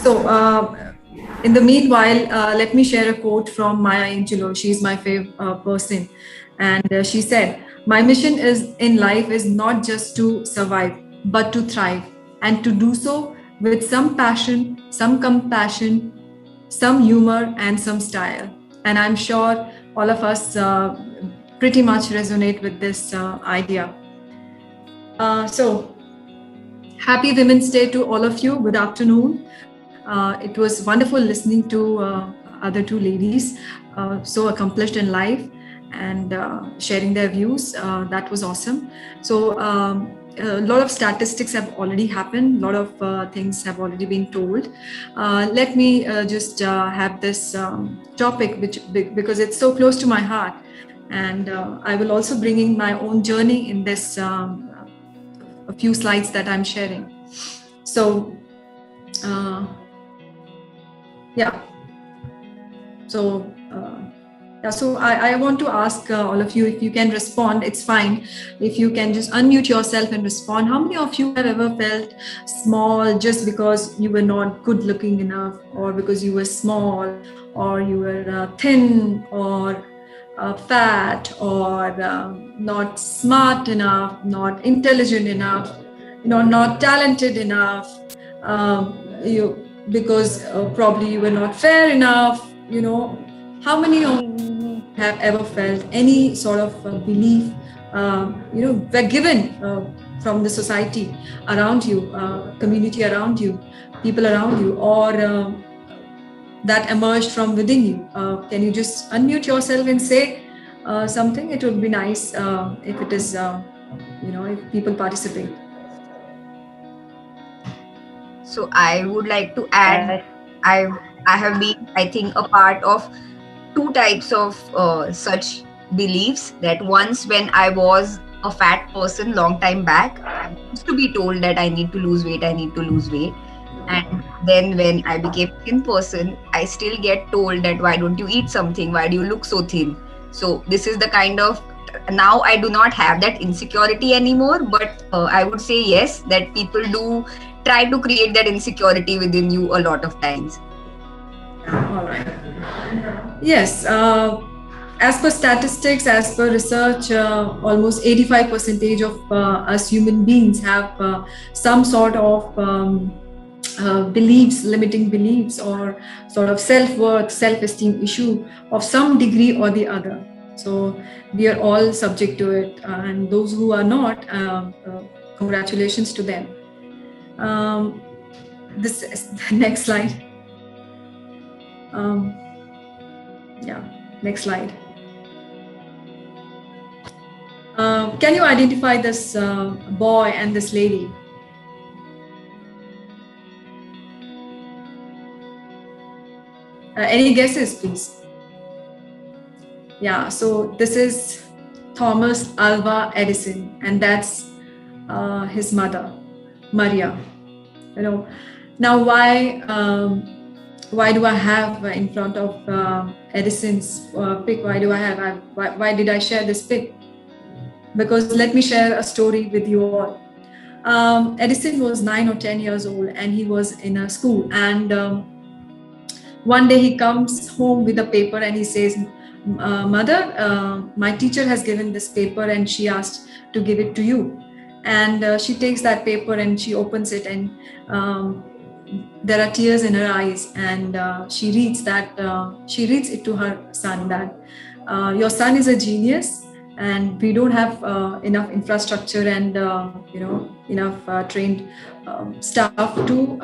So, in the meanwhile, let me share a quote from Maya Angelou. She's my favorite person. And she said, "My mission is in life is not just to survive, but to thrive, and to do so with some passion, some compassion, some humor, and some style." And I'm sure all of us pretty much resonate with this idea. So, happy Women's Day to all of you. Good afternoon. It was wonderful listening to other two ladies, so accomplished in life, and sharing their views. That was awesome. So a lot of statistics have already happened. A lot of things have already been told. Let me just have this topic, because it's so close to my heart, and I will also bring in my own journey in this a few slides that I'm sharing. So. Yeah. So, so I want to ask all of you, if you can respond, it's fine. If you can just unmute yourself and respond. How many of you have ever felt small just because you were not good looking enough, or because you were small, or you were thin, or fat, or not smart enough, not intelligent enough, not talented enough, because probably you were not fair enough, how many of you have ever felt any sort of belief, were given from the society around you, community around you, people around you, or that emerged from within you? Can you just unmute yourself and say something? It would be nice if it is, if people participate. So I would like to add, I have been, I think, a part of two types of such beliefs. That once, when I was a fat person long time back, I used to be told that I need to lose weight, I need to lose weight. And then when I became a thin person, I still get told that why don't you eat something? Why do you look so thin? So this is the kind of, now I do not have that insecurity anymore, but I would say yes, that people do try to create that insecurity within you a lot of times. All right. Yes. As per statistics, as per research, almost 85% of us human beings have some sort of beliefs, limiting beliefs, or sort of self-worth, self-esteem issue of some degree or the other. So we are all subject to it, and those who are not, congratulations to them. This is the next slide. Yeah, next slide. Can you identify this boy and this lady? Any guesses, please? Yeah, so this is Thomas Alva Edison, and that's his mother, Maria. Now why do I have in front of Edison's pic? Why do I have? Why did I share this pic? Because let me share a story with you all. Edison was 9 or 10 years old, and he was in a school, and one day he comes home with a paper and he says, "Mother, my teacher has given this paper and she asked to give it to you." And she takes that paper and she opens it, and there are tears in her eyes, and she reads it to her son, that your son is a genius, and we don't have enough infrastructure and enough trained staff to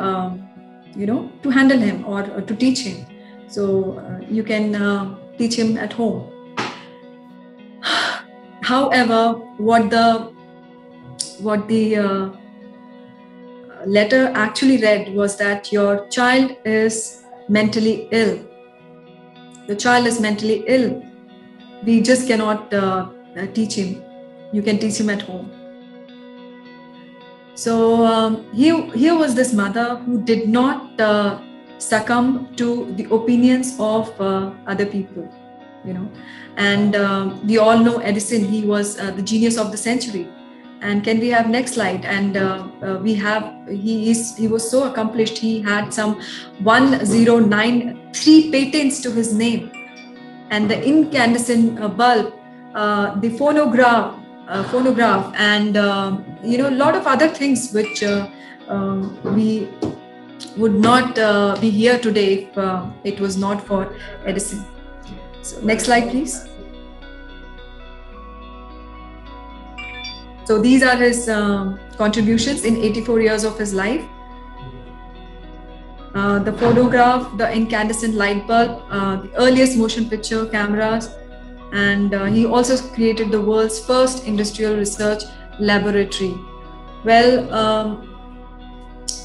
handle him, or to teach him. So you can teach him at home. However, what the letter actually read was that your child is mentally ill. The child is mentally ill. We just cannot teach him. You can teach him at home. So here was this mother who did not succumb to the opinions of other people, and we all know Edison. He was the genius of the century, And can we have next slide? And he was so accomplished. He had some 1093 patents to his name. And the incandescent bulb, the phonograph, and a lot of other things which we would not be here today if it was not for Edison. So next slide, please. So these are his contributions in 84 years of his life. The photograph, the incandescent light bulb, the earliest motion picture cameras, and he also created the world's first industrial research laboratory. Well,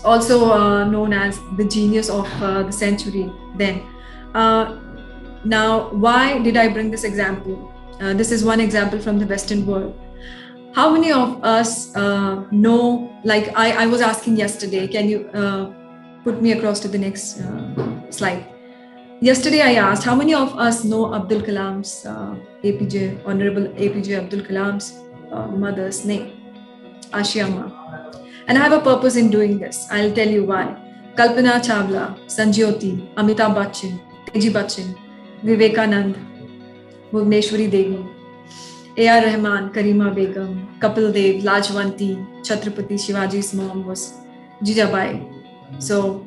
also known as the genius of the century then. Now, why did I bring this example? This is one example from the Western world. How many of us know, like I was asking yesterday, can you put me across to the next slide? Yesterday I asked, how many of us know Abdul Kalam's, Honorable APJ Abdul Kalam's mother's name? Ashiyamma. And I have a purpose in doing this. I'll tell you why. Kalpana Chawla, Sanjyoti, Amitabh Bachchan, Teji Bachchan, Vivekanand, Bhuvaneshwari Devi, A.R. Rahman, Karima Begum, Kapil Dev, Lajwanti, Chhatrapati Shivaji's mom was Jijabai. So,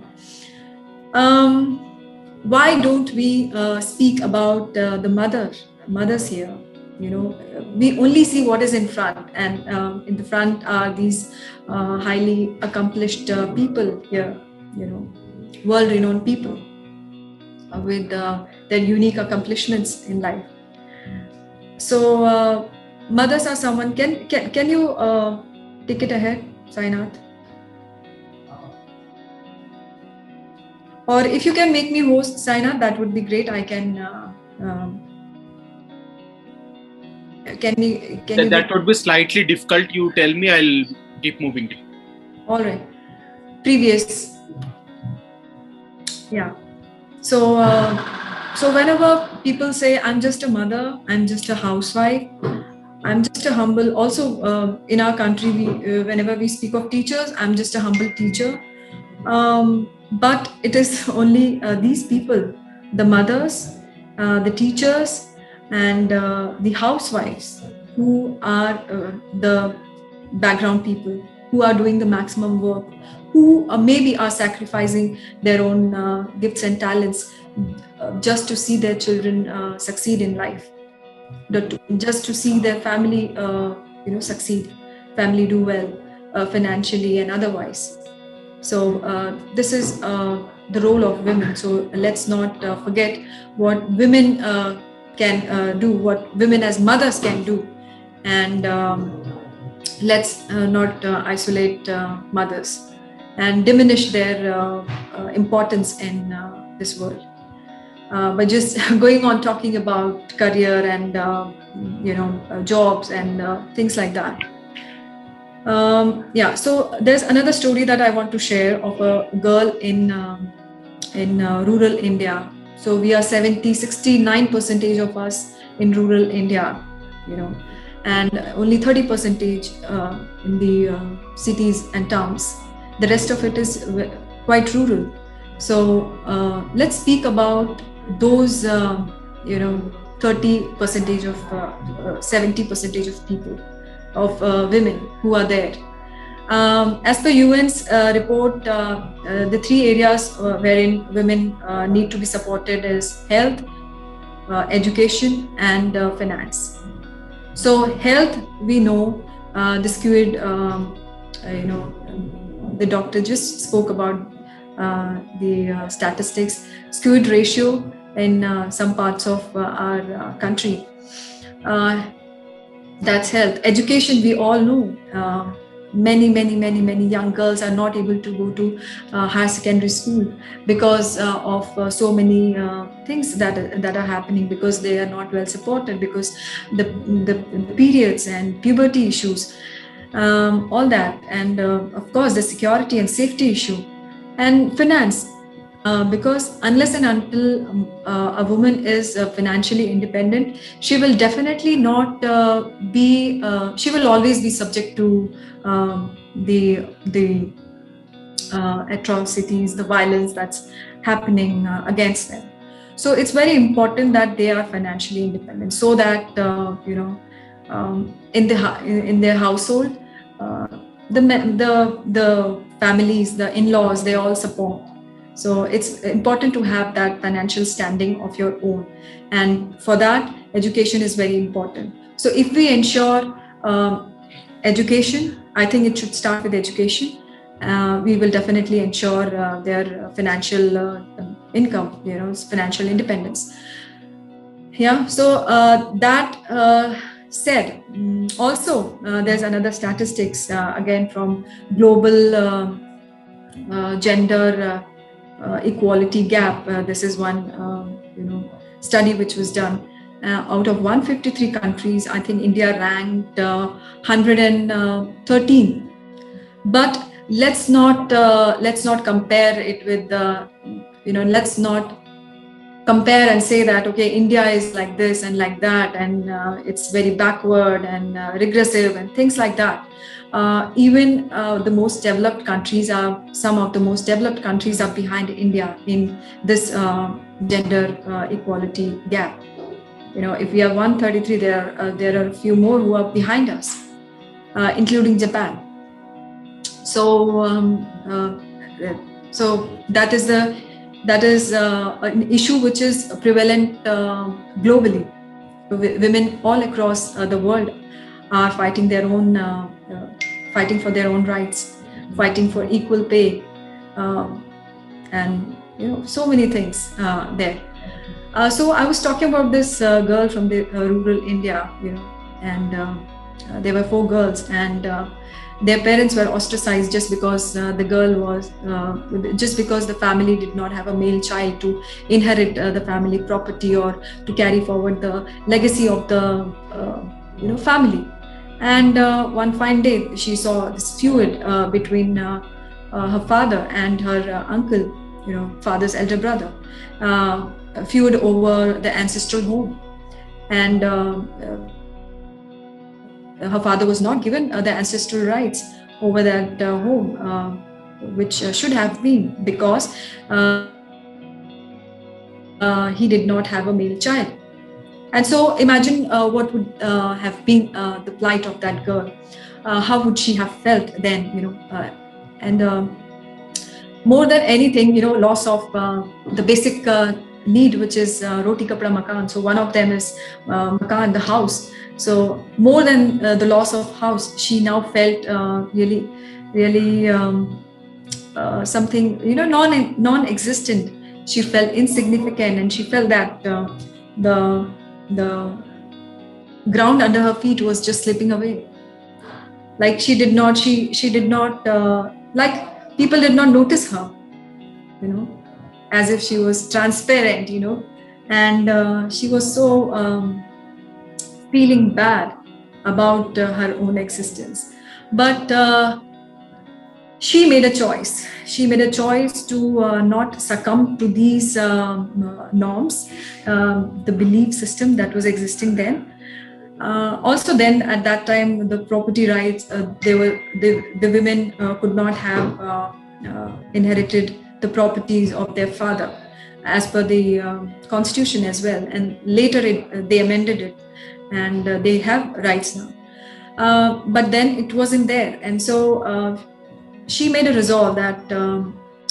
why don't we speak about the mothers here? We only see what is in front, and in the front are these highly accomplished people here, world-renowned people with their unique accomplishments in life. So mothers are someone. Can you take it ahead, Sainath? Or if you can make me host, Sainath, that would be great. I can. That would be slightly difficult. You tell me, I'll keep moving. All right. Previous. Yeah. So whenever people say, I'm just a mother, I'm just a housewife, I'm just a humble, also in our country, whenever we speak of teachers, I'm just a humble teacher. But it is only these people, the mothers, the teachers, and the housewives who are the background people, who are doing the maximum work, who maybe are sacrificing their own gifts and talents just to see their children succeed in life, just to see their family succeed, family do well financially and otherwise. So this is the role of women. So let's not forget what women can do, what women as mothers can do, and let's not isolate mothers and diminish their importance in this world. But just going on talking about career and jobs and things like that. So there's another story that I want to share of a girl in rural India. So we are 69% of us in rural India, and only 30% in the cities and towns. The rest of it is quite rural. So let's speak about those 30% of 70% of people, of women who are there. As per UN's report, the 3 areas wherein women need to be supported is health, education, and finance. So health, we know, the skewed, the doctor just spoke about the statistics, skewed ratio in some parts of our country. That's health. Education, we all know. Many young girls are not able to go to higher secondary school because of so many things that are happening, because they are not well supported, because the periods and puberty issues, all that, and of course the security and safety issue, and finance. because unless and until a woman is financially independent, she will definitely not she will always be subject to the atrocities, the violence that's happening against them. So it's very important that they are financially independent, so that in their household, the families, the in-laws, they all support. So it's important to have that financial standing of your own, and for that, education is very important. So if we ensure education, I think it should start with education. We will definitely ensure their financial income, financial independence. Yeah. So that said, also there's another statistics again from global gender equality gap. This is one study which was done. Out of 153 countries, I think India ranked 113. But let's not compare it with let's not compare and say that okay, India is like this and like that, and it's very backward and regressive and things like that. Even the most developed countries some of the most developed countries are behind India in this gender equality gap. If we are 133, there are a few more who are behind us, including Japan. So that is an issue which is prevalent globally. Women all across the world are fighting their own, fighting for their own rights, fighting for equal pay, and so many things there. So I was talking about this girl from the rural India, and there were 4 girls, and their parents were ostracized just because just because the family did not have a male child to inherit the family property or to carry forward the legacy of the family. And one fine day, she saw this feud between her father and her uncle, father's elder brother, feud over the ancestral home. And her father was not given the ancestral rights over that home, which should have been, because he did not have a male child. And so imagine what would have been the plight of that girl. How would she have felt then, and more than anything, loss of the basic need, which is roti kapda makan. So one of them is makan, the house. So more than the loss of house, she now felt really something non-existent. She felt insignificant, and she felt that the ground under her feet was just slipping away. Like she did not like people did not notice her, as if she was transparent, and she was so feeling bad about her own existence. But she made a choice. She made a choice to not succumb to these norms, the belief system that was existing then. Also, then at that time, the property rights, the women could not have inherited the properties of their father, as per the constitution as well. And later they amended it, and they have rights now. But then it wasn't there, and so she made a resolve that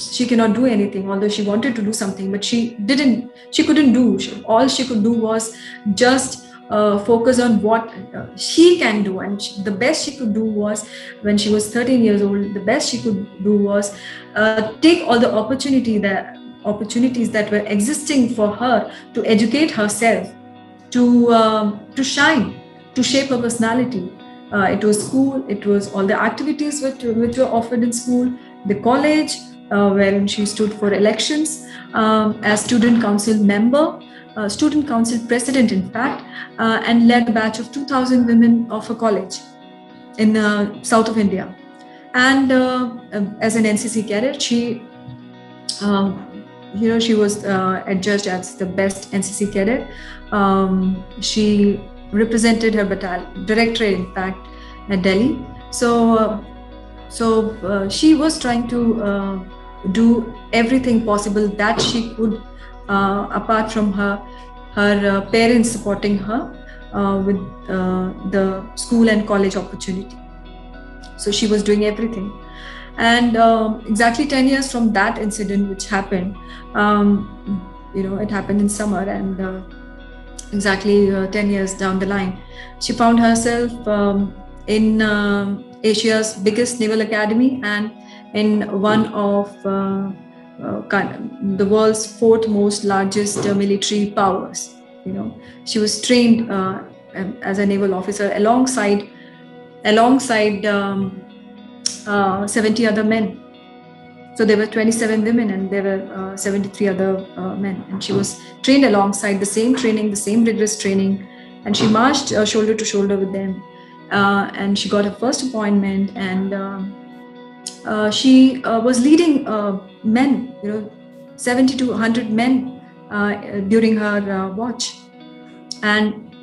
she cannot do anything, although she wanted to do something, but she couldn't do. All she could do was just focus on what she can do, and the best she could do was, when she was 13 years old, the best she could do was take all the opportunities that were existing for her to educate herself, to shine, to shape her personality. It was school, it was all the activities which were offered in school, the college, wherein she stood for elections as student council member, student council president, in fact, and led a batch of 2,000 women of a college in south of India. And as an NCC cadet, she she was adjudged as the best NCC cadet. She represented her battalion, directorate in fact, at Delhi. So she was trying to do everything possible that she could, apart from her parents supporting her with the school and college opportunity. So she was doing everything. And exactly 10 years from that incident which happened, it happened in summer, and exactly 10 years down the line, she found herself in Asia's biggest naval academy and in one of the world's fourth most largest military powers. She was trained as a naval officer alongside 70 other men. So there were 27 women and there were 73 other men. And she was trained alongside the same training, the same rigorous training. And she marched shoulder to shoulder with them. And she got her first appointment, and she was leading men, 70 to 100 men during her watch. And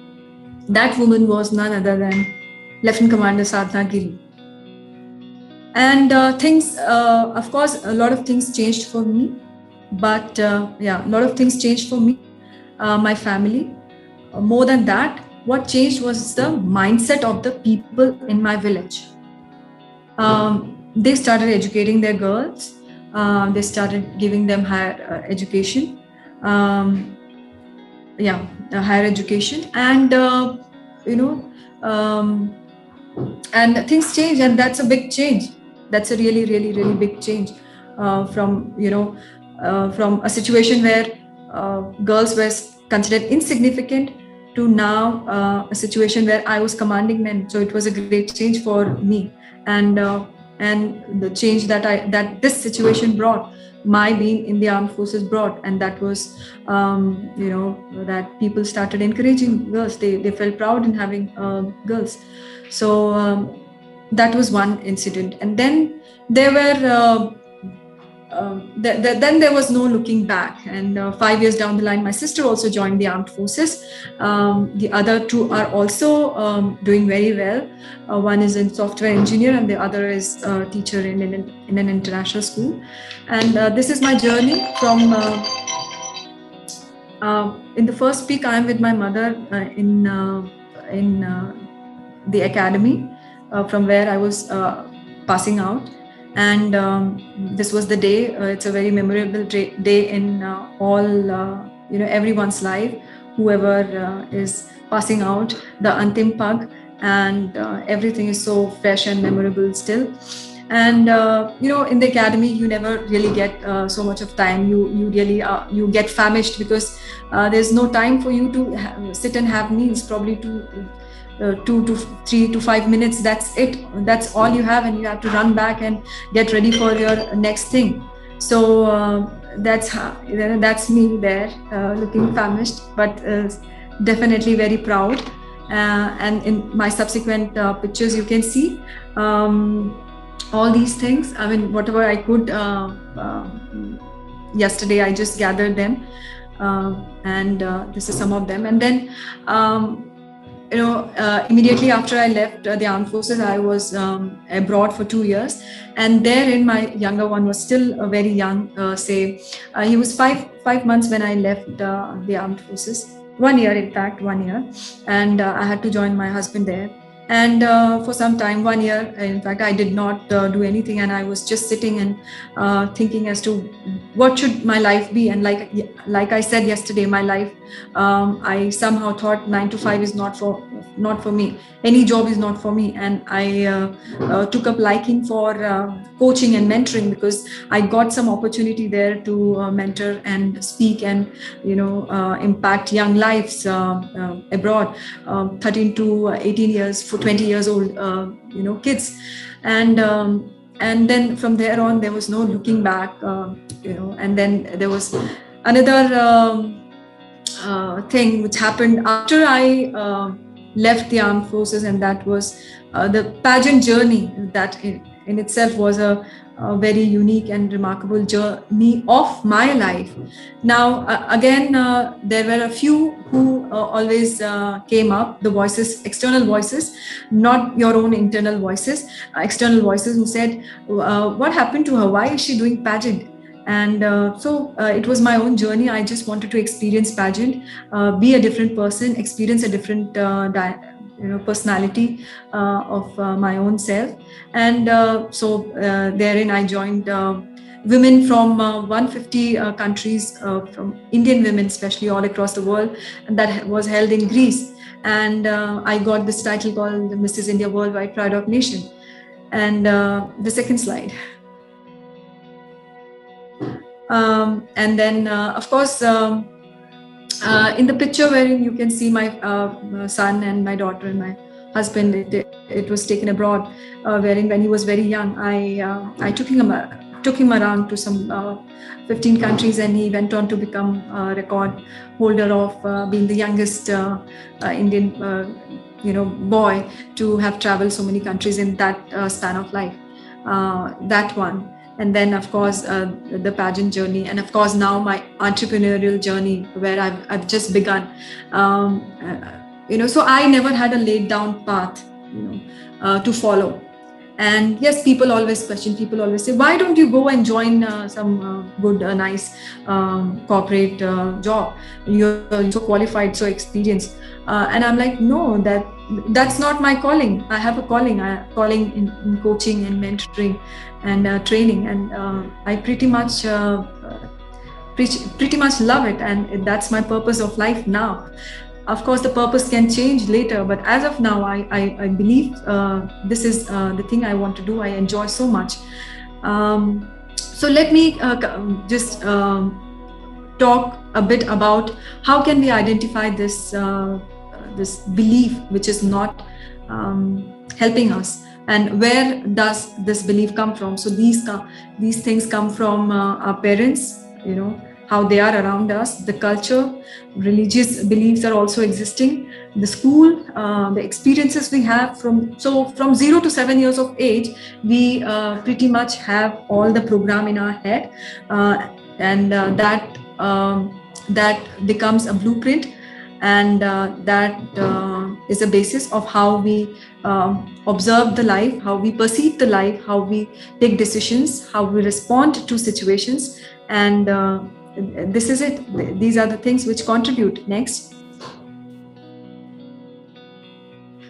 that woman was none other than Lieutenant Commander Sadhna Giri. And things, of course, a lot of things changed for me. But a lot of things changed for me, my family. More than that, what changed was the mindset of the people in my village. They started educating their girls. They started giving them higher education. Higher education. And, and things changed, and that's a big change. That's a really, really, really big change from a situation where girls were considered insignificant to now a situation where I was commanding men. So it was a great change for me, and the change that this situation brought, my being in the armed forces brought, and that was that people started encouraging girls. They felt proud in having girls. So that was one incident, and then there were then there was no looking back. And 5 years down the line, my sister also joined the armed forces. The other two are also doing very well. One is in software engineer, and the other is a teacher in an international school. And this is my journey from. In the first week, I am with my mother in the academy, from where I was passing out. And this was the day. It's a very memorable day in everyone's life. Whoever is passing out, the Antim Pag, and everything is so fresh and memorable still. And in the academy, you never really get so much of time. You really you get famished, because there's no time for you to sit and have meals. Probably 2 to 3 to 5 minutes. That's it. That's all you have, and you have to run back and get ready for your next thing. So that's me there, looking famished, but definitely very proud. And in my subsequent pictures, you can see all these things. I mean, whatever I could. Yesterday, I just gathered them, and this is some of them. And then. Immediately after I left the armed forces, I was abroad for 2 years, and therein my younger one was still very young. He was five months when I left the armed forces. 1 year, in fact, 1 year, and I had to join my husband there. And for some time, 1 year, in fact, I did not do anything, and I was just sitting and thinking as to what should my life be. And like I said yesterday, my life, I somehow thought 9 to 5 is not for me. Any job is not for me, and I took up liking for coaching and mentoring, because I got some opportunity there to mentor and speak and impact young lives abroad, 13 to 18 years for 20 years old kids. And then from there on, there was no looking back, and then there was another thing which happened after I left the armed forces, and that was the pageant journey that in itself was a very unique and remarkable journey of my life. Now, again, there were a few who always came up, the voices, external voices, not your own internal voices, external voices who said, what happened to her? Why is she doing pageant? And so it was my own journey. I just wanted to experience pageant, be a different person, experience a different personality of my own self. And so therein I joined women from 150 countries, from Indian women especially, all across the world, and that was held in Greece. And I got this title called Mrs. India Worldwide Pride of Nation. And the second slide. And then, of course, in the picture wherein you can see my son and my daughter and my husband, it was taken abroad, wherein when he was very young, I took him around to some 15 countries, and he went on to become a record holder of being the youngest Indian boy to have traveled so many countries in that span of life. That one. And then, of course, the pageant journey, and of course now my entrepreneurial journey, where I've just begun. So I never had a laid down path, to follow. And yes, people always question. People always say, "Why don't you go and join some good, nice corporate job? You're so qualified, so experienced." And I'm like, no, that's not my calling. I have a calling. Calling in coaching and mentoring and training, and I pretty much love it, and that's my purpose of life now. Of course, the purpose can change later, but as of now, I believe this is the thing I want to do. I enjoy so much. So let me just talk a bit about how can we identify this belief which is not helping us, and where does this belief come from? So these things come from our parents, how they are around us, the culture, religious beliefs are also existing, the school, the experiences we have from 0 to 7 years of age, we pretty much have all the program in our head, and that becomes a blueprint, and that is a basis of how we observe the life, how we perceive the life, how we take decisions, how we respond to situations, and this is it. These are the things which contribute. Next.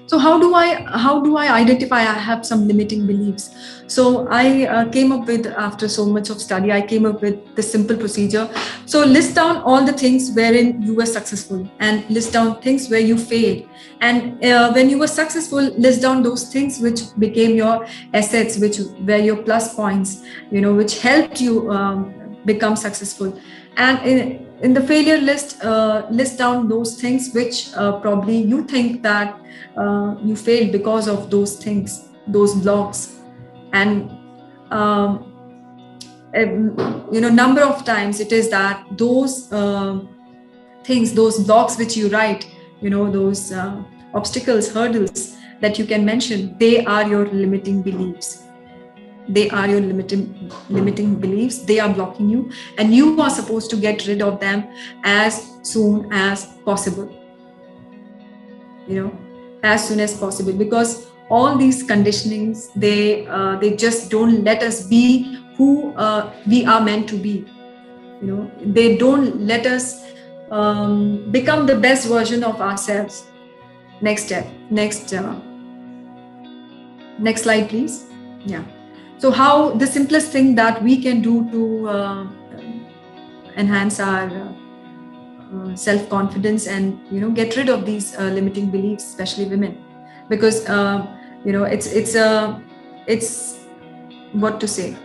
So how do I identify I have some limiting beliefs? So I came up with, after so much of study, I came up with the simple procedure. So list down all the things wherein you were successful, and list down things where you failed. And when you were successful, list down those things which became your assets, which were your plus points, which helped you become successful. And in the failure list, list down those things which probably you think that you failed because of those things, those blocks. And number of times it is that those things, those blocks which you write, those obstacles, hurdles that you can mention, they are your limiting beliefs. They are your limiting beliefs. They are blocking you, and you are supposed to get rid of them as soon as possible. As soon as possible, because all these conditionings, they just don't let us be who we are meant to be. They don't let us become the best version of ourselves. Next step. Next slide, please. Yeah. So how the simplest thing that we can do to enhance our self-confidence and get rid of these limiting beliefs, especially women, because it's what to say.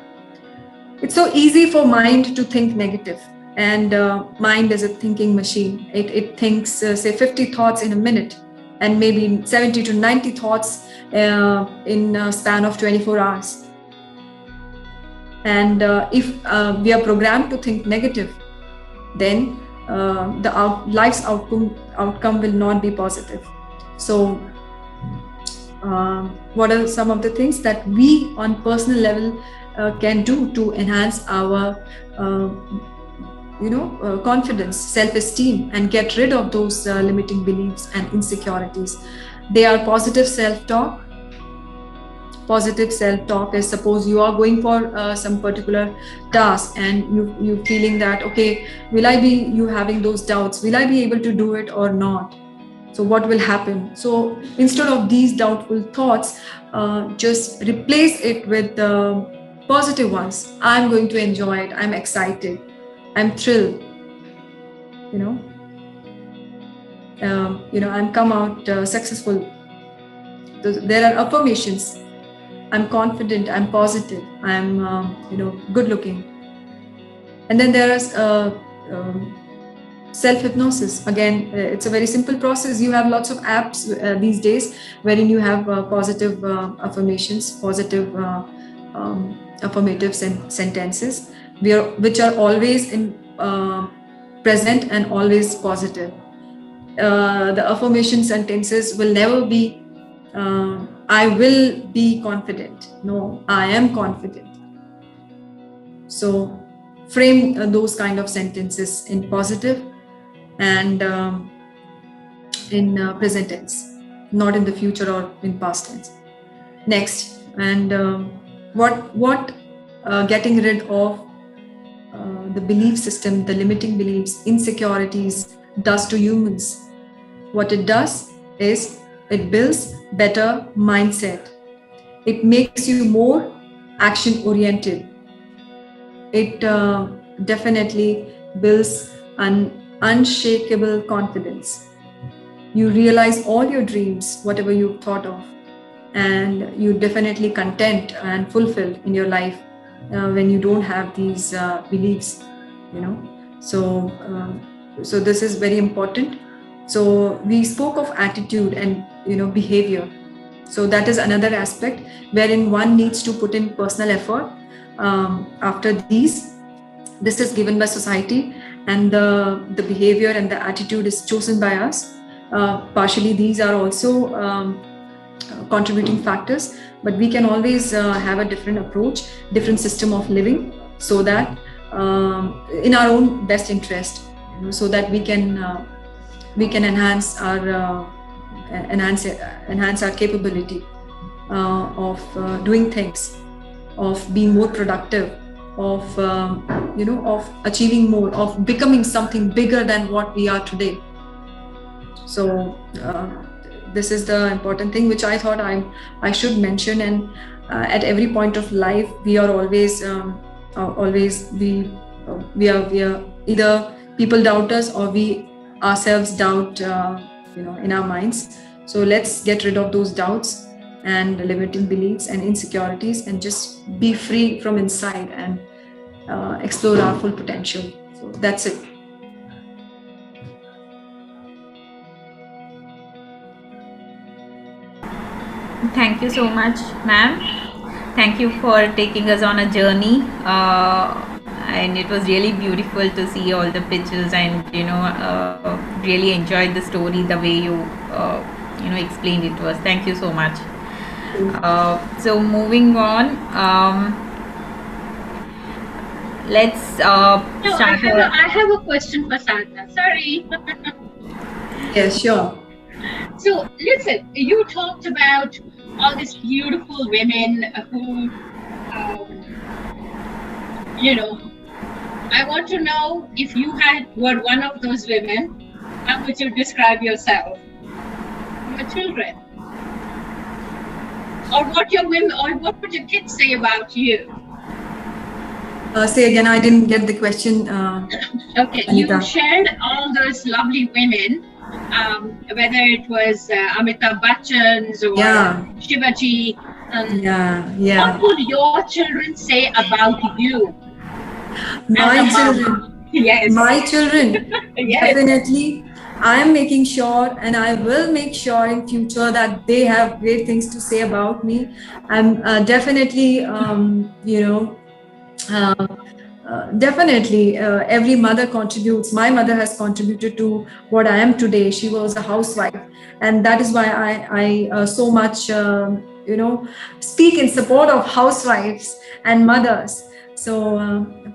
It's so easy for mind to think negative, and mind is a thinking machine. It thinks say 50 thoughts in a minute, and maybe 70 to 90 thoughts in a span of 24 hours. And if we are programmed to think negative, then life's outcome will not be positive. So what are some of the things that we on personal level can do to enhance our confidence, self-esteem, and get rid of those limiting beliefs and insecurities. They are positive self-talk. Positive self-talk is, suppose you are going for some particular task and you feeling that, okay, will I be, you having those doubts, will I be able to do it or not? So what will happen? So instead of these doubtful thoughts, just replace it with positive ones. I'm going to enjoy it. I'm excited. I'm thrilled. I'm come out successful. There are affirmations. I'm confident. I'm positive. I'm good looking. And then there is self-hypnosis. Again, it's a very simple process. You have lots of apps these days wherein you have positive affirmations, positive affirmative sentences, which are always in present and always positive. The affirmation sentences will never be I will be confident. No, I am confident. So frame those kind of sentences in positive and in present tense, not in the future or in past tense. Next, and what getting rid of the belief system, the limiting beliefs, insecurities does to humans. What it does is it builds better mindset. It makes you more action oriented. It definitely builds an unshakable confidence. You realize all your dreams, whatever you've thought of, and you're definitely content and fulfilled in your life when you don't have these beliefs, So this is very important. So we spoke of attitude and behavior. So that is another aspect wherein one needs to put in personal effort. After these, this is given by society, and the behavior and the attitude is chosen by us. Partially, these are also contributing factors, but we can always have a different approach, different system of living, so that in our own best interest, so that we can enhance our capability of doing things, of being more productive, of of achieving more, of becoming something bigger than what we are today. So this is the important thing which I thought I should mention. And at every point of life, we are always we are either people doubt us or we ourselves doubt in our minds. So let's get rid of those doubts and limiting beliefs and insecurities, and just be free from inside and explore our full potential. So that's it. Thank you so much, ma'am. Thank you for taking us on a journey. And it was really beautiful to see all the pictures, and really enjoyed the story the way you explained it to us. Thank you so much. So moving on, let's start. I have a question for Sadhana. Sorry. Yes, sure. So listen, you talked about all these beautiful women who, I want to know, if you were one of those women, how would you describe yourself? Your children, or what would your kids say about you? Say again, I didn't get the question. Okay, Anita. You shared all those lovely women, whether it was Amitabh Bachchan's or Shivaji. What would your children say about you? My children. Yes. My children. Yes. Definitely. I am making sure, and I will make sure in future, that they have great things to say about me. I'm definitely, Definitely, every mother contributes. My mother has contributed to what I am today. She was a housewife, and that is why I so much, speak in support of housewives and mothers. So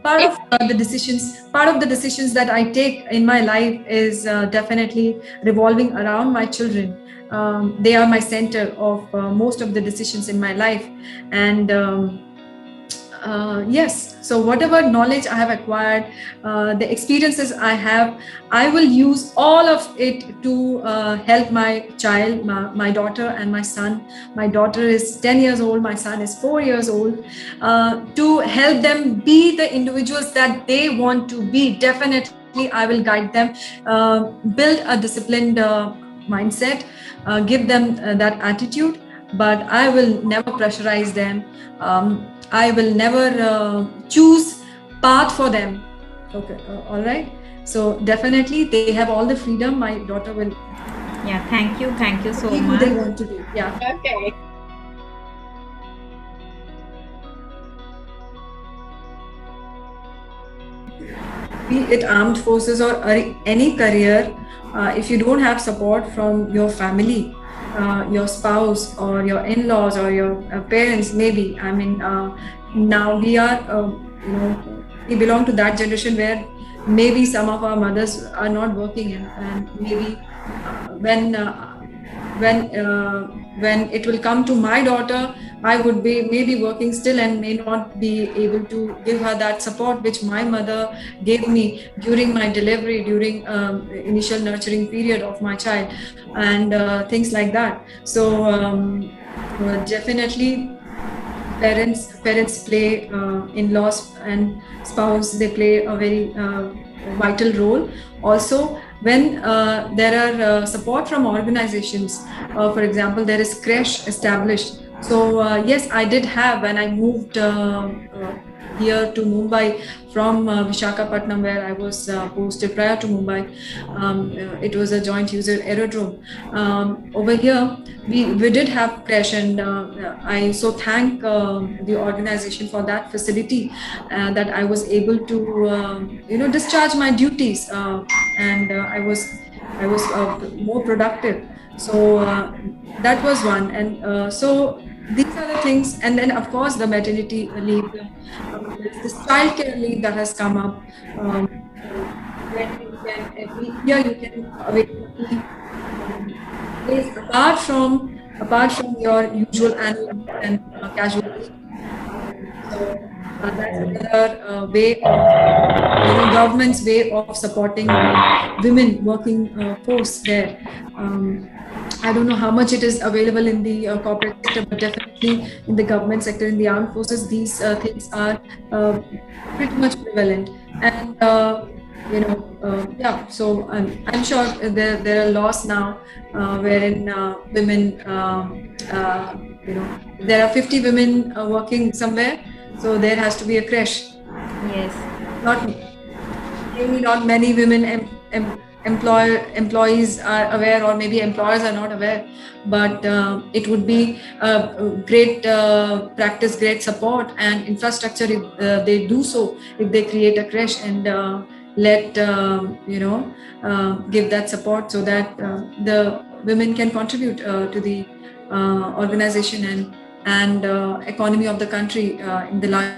part of the decisions that I take in my life is definitely revolving around my children. They are my center of most of the decisions in my life, and yes, so whatever knowledge I have acquired, the experiences I have, I will use all of it to help my child, my daughter and my son. My daughter is 10 years old, my son is 4 years old, to help them be the individuals that they want to be. Definitely, I will guide them, build a disciplined mindset, give them that attitude, but I will never pressurize them. I will never choose path for them. Okay, all right. So definitely they have all the freedom. My daughter will. Yeah, thank you so much. Who they want to be. Yeah. Okay. Be it armed forces or any career, if you don't have support from your family, your spouse or your in-laws or your parents, maybe, I mean, now we are, we belong to that generation where maybe some of our mothers are not working, and maybe when it will come to my daughter, I would be maybe working still and may not be able to give her that support which my mother gave me during my delivery, during initial nurturing period of my child, and things like that. So definitely parents play, in-laws and spouse, they play a very vital role. Also, when there are support from organizations, for example, there is creche established. So yes, I did have, when I moved here to Mumbai from Visakhapatnam, where I was posted prior to Mumbai. It was a joint user aerodrome. Over here, we did have creche, and I so thank the organization for that facility, that I was able to discharge my duties, and I was more productive. So that was one, and so these are the things. And then of course the maternity leave, this childcare leave that has come up, when you can every year you can availability, apart from your usual annual and casual leave. So that's another way of government's way of supporting women working force there. I don't know how much it is available in the corporate sector, but definitely in the government sector, in the armed forces, these things are pretty much prevalent. And yeah. So I'm sure there are laws now wherein women, there are 50 women working somewhere, so there has to be a creche. Yes. Not many women employees are aware, or maybe employers are not aware, but it would be great practice, great support and infrastructure if they do so, if they create a creche and let give that support, so that the women can contribute to the organization and economy of the country in the larger